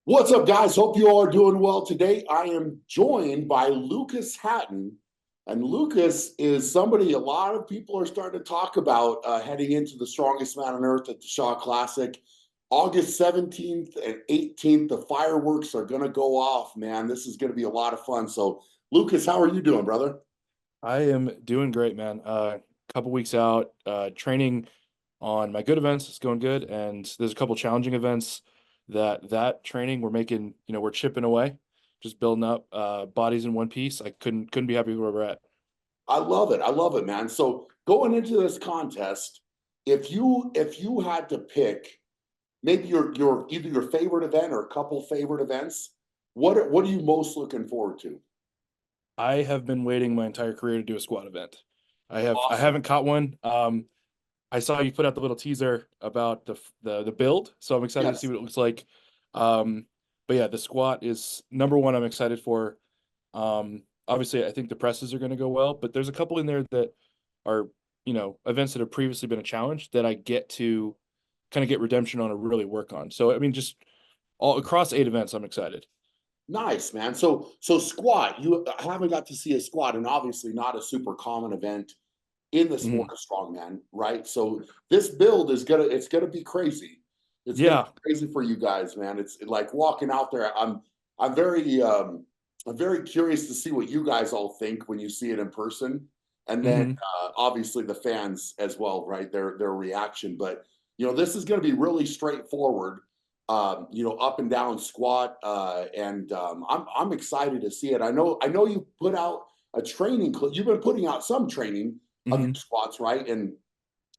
What's up, guys? Hope you all are doing well today. I am joined by Lucas Hatton, and Lucas is somebody a lot of people are starting to talk about heading into the strongest man on earth at the Shaw Classic. August 17th and 18th, the fireworks are going to go off, man. This is going to be a lot of fun. So, Lucas, how are you doing, brother? I am doing great, man. Couple weeks out, training on my good events is going good, and there's a couple challenging events that training we're making. We're chipping away, just building up bodies in one piece. I couldn't be happy where we're at. I love it. I love it, man. So, going into this contest, if you had to pick maybe your either your favorite event or a couple favorite events, what are you most looking forward to? I have been waiting my entire career to do a squat event. I Awesome. haven't caught one. I saw you put out the little teaser about the build, so I'm excited to see Yes. what it looks like. Um, but yeah, the squat is number one. I'm excited for. Obviously, I think the presses are going to go well, but there's a couple in there that are, events that have previously been a challenge that I get to kind of get redemption on or really work on. So, I mean, just all across 8 events, I'm excited. Nice, man. So squat, you haven't got to see a squat, and obviously not a super common event in the sport Mhm. of strongman, right? So this build is gonna be crazy. It's gonna be Yeah. crazy for you guys, man. It's like walking out there. I'm very I'm very curious to see what you guys all think when you see it in person, and then Hmm. obviously the fans as well, right? Their reaction. But this is going to be really straightforward. Up and down squat, and I'm excited to see it. I know you put out a training clip. You've been putting out some training of your Hmm. squats, right? And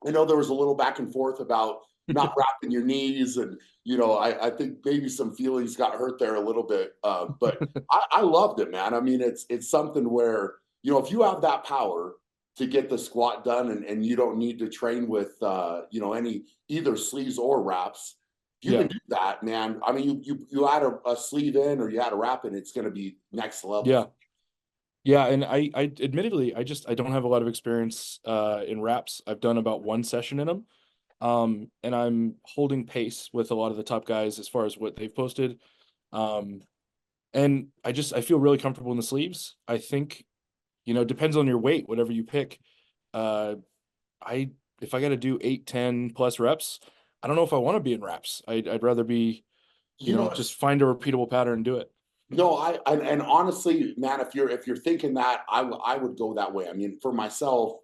I know there was a little back and forth about not wrapping your knees, and I think maybe some feelings got hurt there a little bit. But I loved it, man. I mean, it's something where if you have that power to get the squat done, and you don't need to train with any either sleeves or wraps. If you can Yeah. do that, man. I mean, you add a sleeve in or you add a wrap in, it's going to be next level. Yeah. Yeah, and I admittedly I don't have a lot of experience in wraps. I've done about one session in them. And I'm holding pace with a lot of the top guys as far as what they've posted. Um, and I feel really comfortable in the sleeves. I think, depends on your weight, whatever you pick. Uh, I if I got to do 8, 10 plus reps, I don't know if I want to be in wraps. I'd rather be, You know, just find a repeatable pattern and do it. No, and honestly, man, if you're thinking that, I would go that way. I mean, for myself,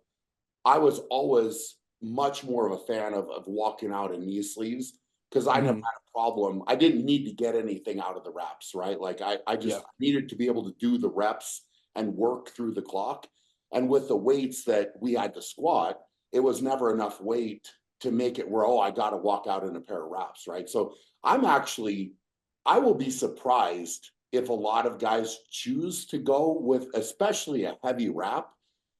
I was always much more of a fan of walking out in knee sleeves because I never Hmm. had a problem. I didn't need to get anything out of the reps, right? Like I Yeah. just needed to be able to do the reps and work through the clock. And with the weights that we had to squat, it was never enough weight to make it where, oh, I got to walk out in a pair of wraps, right? So I'm actually, I will be surprised if a lot of guys choose to go with especially a heavy wrap.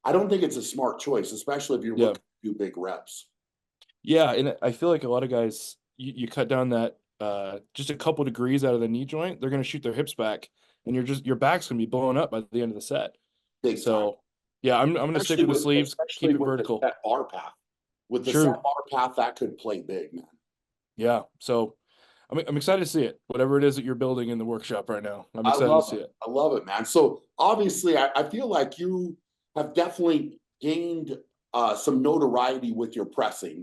I don't think it's a smart choice, especially if you're Yeah. looking to do big reps. Yeah, and I feel like a lot of guys, you cut down that just a couple degrees out of the knee joint, they're gonna shoot their hips back, and your back's gonna be blowing up by the end of the set. Big time. So yeah, I'm gonna stick Especially with the with sleeves, especially keep it with the vertical. set bar path. With the set True. bar path, that could play big, man. Yeah. So I'm excited to see it. Whatever it is that you're building in the workshop right now, I'm I excited to love see it. it. I love it, man. So obviously, I feel like you have definitely gained some notoriety with your pressing,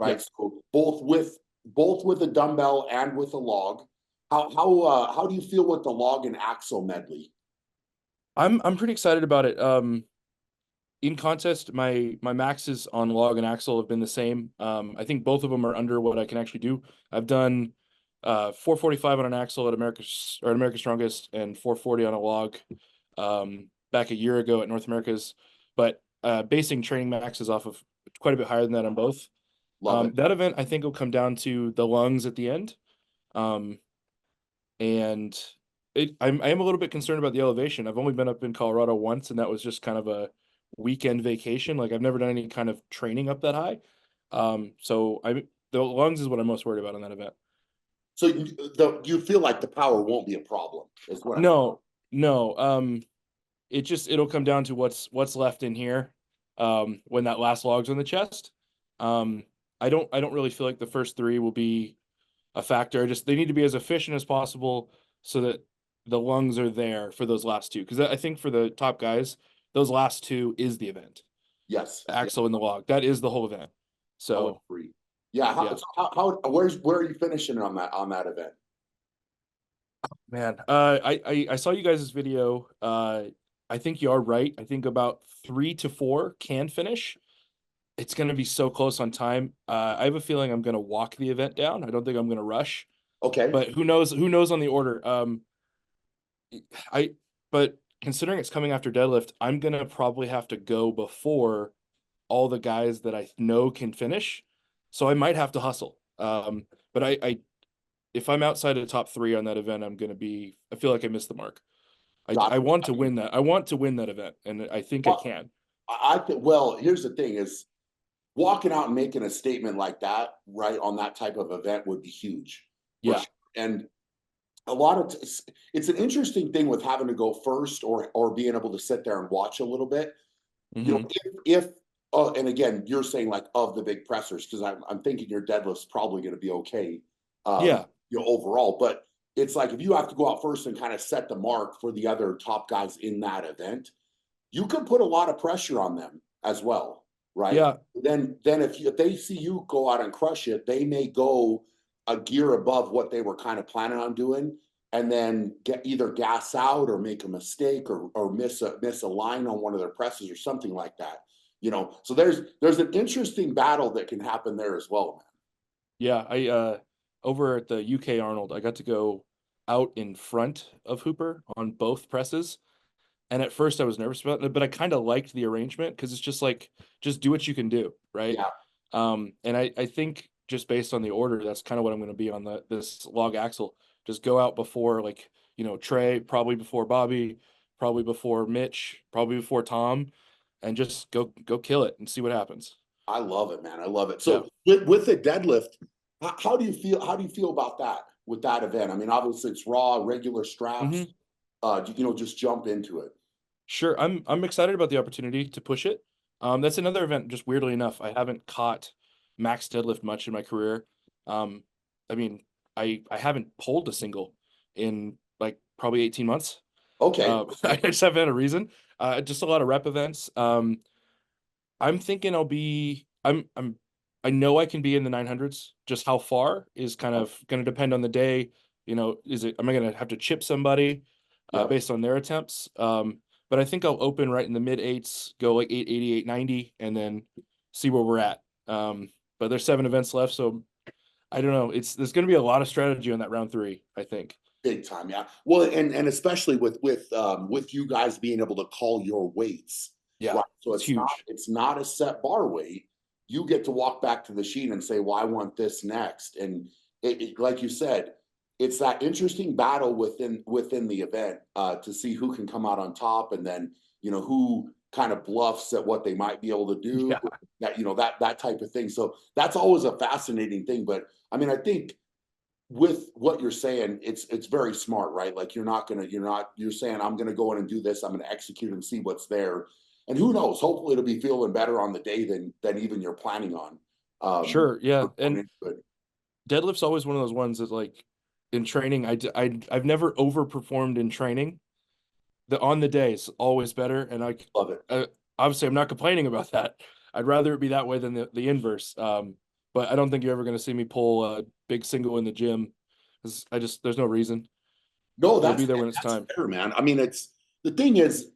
Yeah. right? So both with a dumbbell and with a log. How do you feel with the log and axle medley? I'm pretty excited about it. In contest, my maxes on log and axle have been the same. I think both of them are under what I can actually do. I've done 445 on an axle at America's Strongest and 440 on a log back a year ago at North America's, but basing training maxes off of quite a bit higher than that on both. Love it. That event I think will come down to the lungs at the end. Um, and I am a little bit concerned about the elevation. I've only been up in Colorado once, and that was just kind of a weekend vacation. Like I've never done any kind of training up that high. So the lungs is what I'm most worried about on that event. So you feel like the power won't be a problem, is what I'm. No, no. It'll come down to what's left in here. When that last log's on the chest. Um, I don't really feel like the first three will be a factor. They need to be as efficient as possible so that the lungs are there for those last two. Because I think for the top guys, those last two is the event. Yes. The Yeah, axle and the log. That is the whole event. I would So agree. Yeah. yeah, Where are you finishing on that event? man. I saw you guys' video. I think you are right. I think about 3 to 4 can finish. It's gonna be so close on time. I have a feeling I'm gonna walk the event down. I don't think I'm gonna rush, Okay. but who knows on the order. I but considering it's coming after deadlift, I'm gonna probably have to go before all the guys that I know can finish. So I might have to hustle. But I if I'm outside of the top 3 on that event, I feel like I missed the mark. Got I it. want to win that. I want to win that event, and I think I Well, can. I think, well, here's the thing is walking out and making a statement like that, right, on that type of event would be huge for Yeah. sure. And a lot of it's an interesting thing with having to go first or being able to sit there and watch a little bit. You know, Hmm. if and again, you're saying like of the big pressers because I'm thinking your deadlift's probably going to be okay, Yeah. overall. But it's like if you have to go out first and kind of set the mark for the other top guys in that event, you can put a lot of pressure on them as well, right? Yeah. Then if they see you go out and crush it, they may go a gear above what they were kind of planning on doing, and then get either gas out or make a mistake or miss a line on one of their presses or something like that. So there's an interesting battle that can happen there as well, man. Yeah. I over at the UK Arnold, I got to go out in front of Hooper on both presses. And at first I was nervous about it, but I kind of liked the arrangement because it's just like just do what you can do, right? Yeah, And I think just based on the order, that's kind of what I'm going to be on this log axle. Just go out before like, Trey, probably before Bobby, probably before Mitch, probably before Tom, and just go kill it and see what happens. I love it, man. I love it. Yeah. So with the deadlift, how do you feel? How do you feel about that with that event? I mean, obviously it's raw, regular straps. Hmm. Just jump into it. Sure. I'm excited about the opportunity to push it. That's another event, just weirdly enough, I haven't caught max deadlift much in my career. Um, I mean, I haven't pulled a single in like probably 18 months. Okay. I just haven't had a reason. Just a lot of rep events. I'm thinking I know I can be in the 900s. Just how far is kind of going to depend on the day. Am I going to have to chip somebody Yep. based on their attempts? But I think I'll open right in the mid eights, go like 880, 890, and then see where we're at. But there's 7 events left, so I don't know. There's going to be a lot of strategy on that round 3, I think. Big time, yeah. Well, and especially with you guys being able to call your weights, Yeah, right? So it's huge. it's not a set bar weight. You get to walk back to the sheet and say, "Well, I want this next." And like you said, it's that interesting battle within the event to see who can come out on top, and then who kind of bluffs at what they might be able to do. Yeah, That type of thing. So that's always a fascinating thing. But I mean, I think with what you're saying, it's very smart, right? Like you're saying, I'm gonna go in and do this, I'm gonna execute and see what's there. And who knows, hopefully it'll be feeling better on the day than even you're planning on. sure. Yeah, Going and into it. deadlift's always one of those ones that like in training, I've never overperformed in training. The on the day is always better, and Love it. obviously I'm not complaining about that. I'd rather it be that way than the inverse. But I don't think you're ever going to see me pull a big single in the gym because there's no reason. No, It'll be there when it's that's time. fair, man. I mean, it's the thing is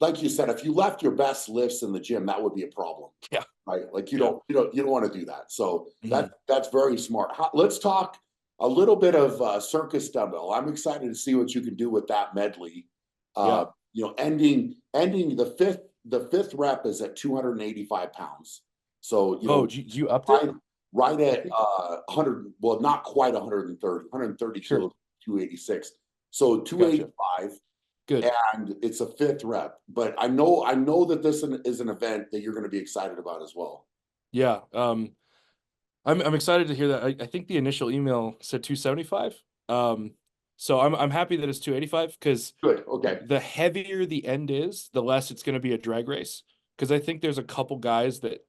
like you said, if you left your best lifts in the gym, that would be a problem, Yeah, right? Like yeah. you don't want to do that. So Hmm. that's very smart. Let's talk a little bit of circus dumbbell. I'm excited to see what you can do with that medley. Yeah. Ending the fifth rep is at 285 pounds. So Oh, you upped it? right right at 100, well, not quite 130 Sure. kilos, 286. So Gotcha. 285, Good. and it's a fifth rep. But I know that this is an event that you're going to be excited about as well. Yeah. I'm excited to hear that. I think the initial email said 275. So I'm happy that it's 285 because Good. Okay. the heavier the end is, the less it's going to be a drag race. Because I think there's a couple guys that,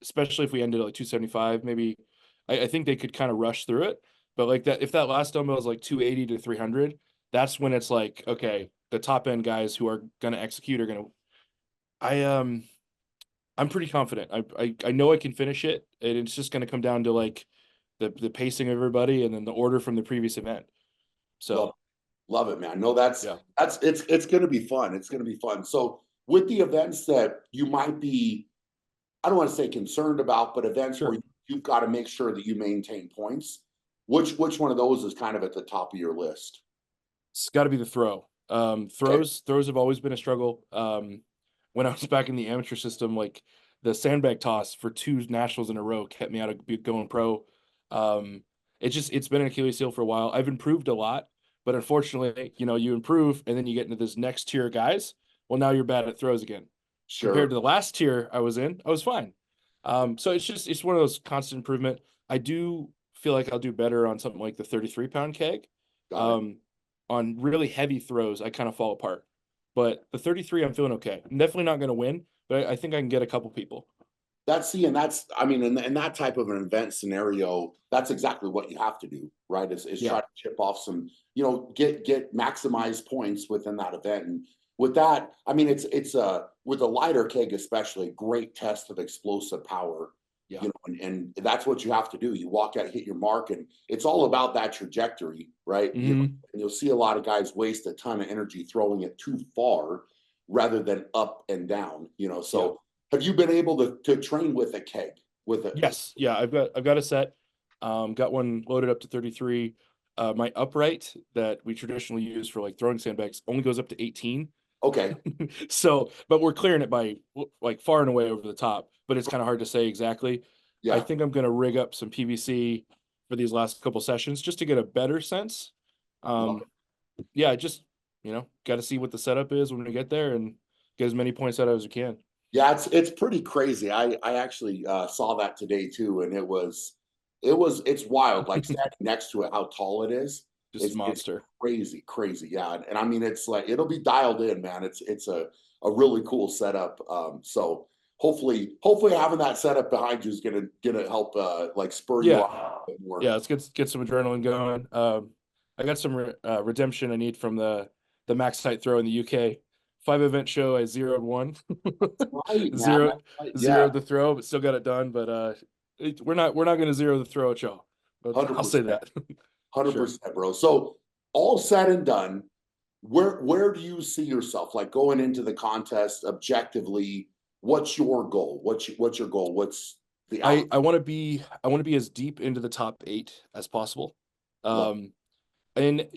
especially if we ended at like 275, maybe I think they could kind of rush through it. But like that, if that last dumbbell is like 280 to 300, that's when it's like, okay, the top end guys who are gonna execute are gonna. I I'm pretty confident. I know I can finish it, and it's just gonna come down to like the pacing of everybody and then the order from the previous event. Love, So love it, man. No, yeah, that's it's gonna be fun. It's gonna be fun. So with the events that you might be, I don't want to say concerned about, but events where sure. you've got to make sure that you maintain points. Which one of those is kind of at the top of your list? It's got to be the throw. Okay, Throws have always been a struggle. When I was back in the amateur system, like the sandbag toss for two nationals in a row kept me out of going pro. Um, it's been an Achilles heel for a while. I've improved a lot, but unfortunately, you improve and then you get into this next tier of guys. Well, now you're bad at throws again. Compared sure, to the last tier I was in, I was fine. So it's one of those constant improvement. I do feel like I'll do better on something like the 33-pound keg. got it. Um, on really heavy throws, I kind of fall apart. But the 33, I'm feeling okay. I'm definitely not going to win, but I think I can get a couple people. And that's, I mean, in that type of an event scenario, that's exactly what you have to do, right? Is Yeah. try to chip off some, get maximize points within that event. And with that, I mean, it's a with a lighter keg, especially great test of explosive power, Yeah. and that's what you have to do. You walk out, hit your mark, and it's all about that trajectory, right? Hmm. And you'll see a lot of guys waste a ton of energy throwing it too far rather than up and down, Yeah. so have you been able to train with a keg? With a Yes. Yeah. I've got a set. Got one loaded up to 33. My upright that we traditionally use for like throwing sandbags only goes up to 18. okay, So, but we're clearing it by like far and away over the top, but it's kind of hard to say exactly. I yeah, think I'm going to rig up some PVC for these last couple sessions just to get a better sense. love Um, it. yeah, just, got to see what the setup is when we get there and get as many points out of as we can. Yeah, it's pretty crazy. I actually saw that today too, and it's wild. Like standing next to it, how tall it is. Just It's monster. crazy, crazy. Yeah, and I mean, it's like it'll be dialed in, man. It's a really cool setup. So hopefully having that setup behind you is gonna help like spur you Yeah. on a bit more. Yeah. Let's get some adrenaline going. I got some redemption I need from the max height throw in the UK. 5 event show, I zeroed one. Right, man. zero That's right. Yeah, zeroed the throw, but still got it done. But we're not going to zero the throw at y'all. But hundred I'll say percent. that. Hundred Sure. percent, bro. So all said and done, where do you see yourself like going into the contest objectively? What's your goal? What's your goal? What's the I out? I want to be I want to be as deep into the top 8 as possible. Love, Um, and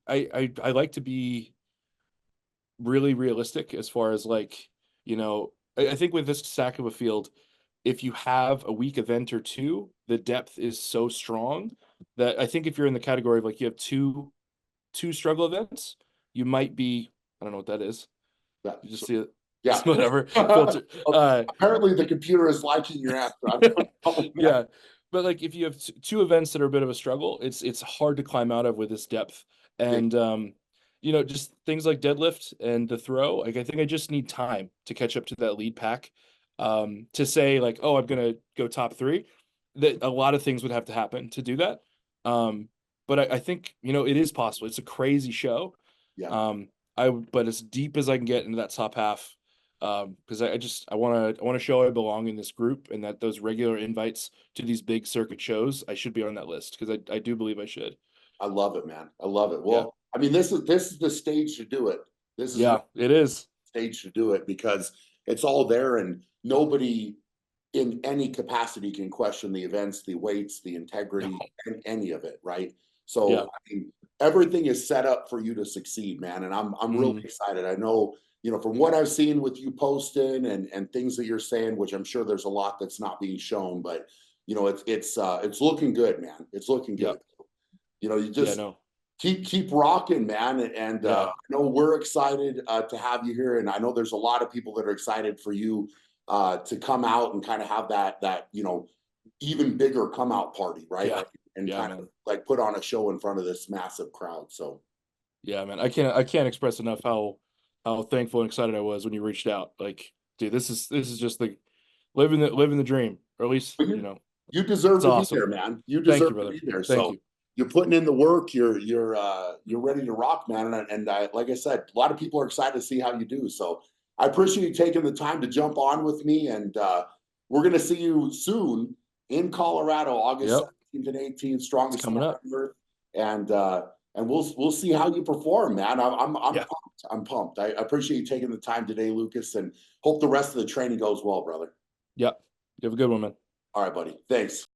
I like to be really realistic as far as like, I think with this stack of a field, if you have a weak event or two, the depth is so strong that I think if you're in the category of like you have two struggle events, you might be, I don't know what that is. that. You just So, see it. yeah. Whatever. Filter. Apparently, the computer is liking your answer. I don't know, man. Yeah. But like if you have two events that are a bit of a struggle, it's hard to climb out of with this depth. Big, And just things like deadlift and the throw, like I think I just need time to catch up to that lead pack. To say like, oh, I'm gonna go top 3, that a lot of things would have to happen to do that. Um, but I think, it is possible. It's a crazy show. yeah. Um, but as deep as I can get into that top half, because I want to show I belong in this group and that those regular invites to these big circuit shows, I should be on that list because I do believe I should. I love it, man. I love it. Yeah. Well, I mean, this is the stage to do it. This is Yeah, it is. stage to do it because it's all there and nobody in any capacity can question the events, the weights, the No. integrity, and any of it, right? Yeah. So I mean, everything is set up for you to succeed, man. And I'm really Mhm. excited. I know, from what I've seen with you posting and things that you're saying, which I'm sure there's a lot that's not being shown, but it's looking good, man. It's looking Yeah. good. You Yeah, just no. keep rocking, man. And Yeah. I know we're excited to have you here, and I know there's a lot of people that are excited for you to come out and kind of have that even bigger come out party, right? Yeah. Like and Yeah, kind of man. like put on a show in front of this massive crowd. So Yeah, man. I can't express enough how thankful and excited I was when you reached out. Like, dude, this is just like living the dream, or at least, but You deserve It's to be awesome. there, man. You Thank you, deserve to brother. be there. Thank So you. you're putting in the work. You're ready to rock, man. And like I said, a lot of people are excited to see how you do. So I appreciate you taking the time to jump on with me. And we're gonna see you soon in Colorado, August Yep. 17th and 18th, strongest coming summer up. on earth. And we'll see how you perform, man. I'm Yeah. pumped. I'm pumped. I appreciate you taking the time today, Lucas, and hope the rest of the training goes well, brother. Yep. You have a good one, man. All right, buddy. Thanks.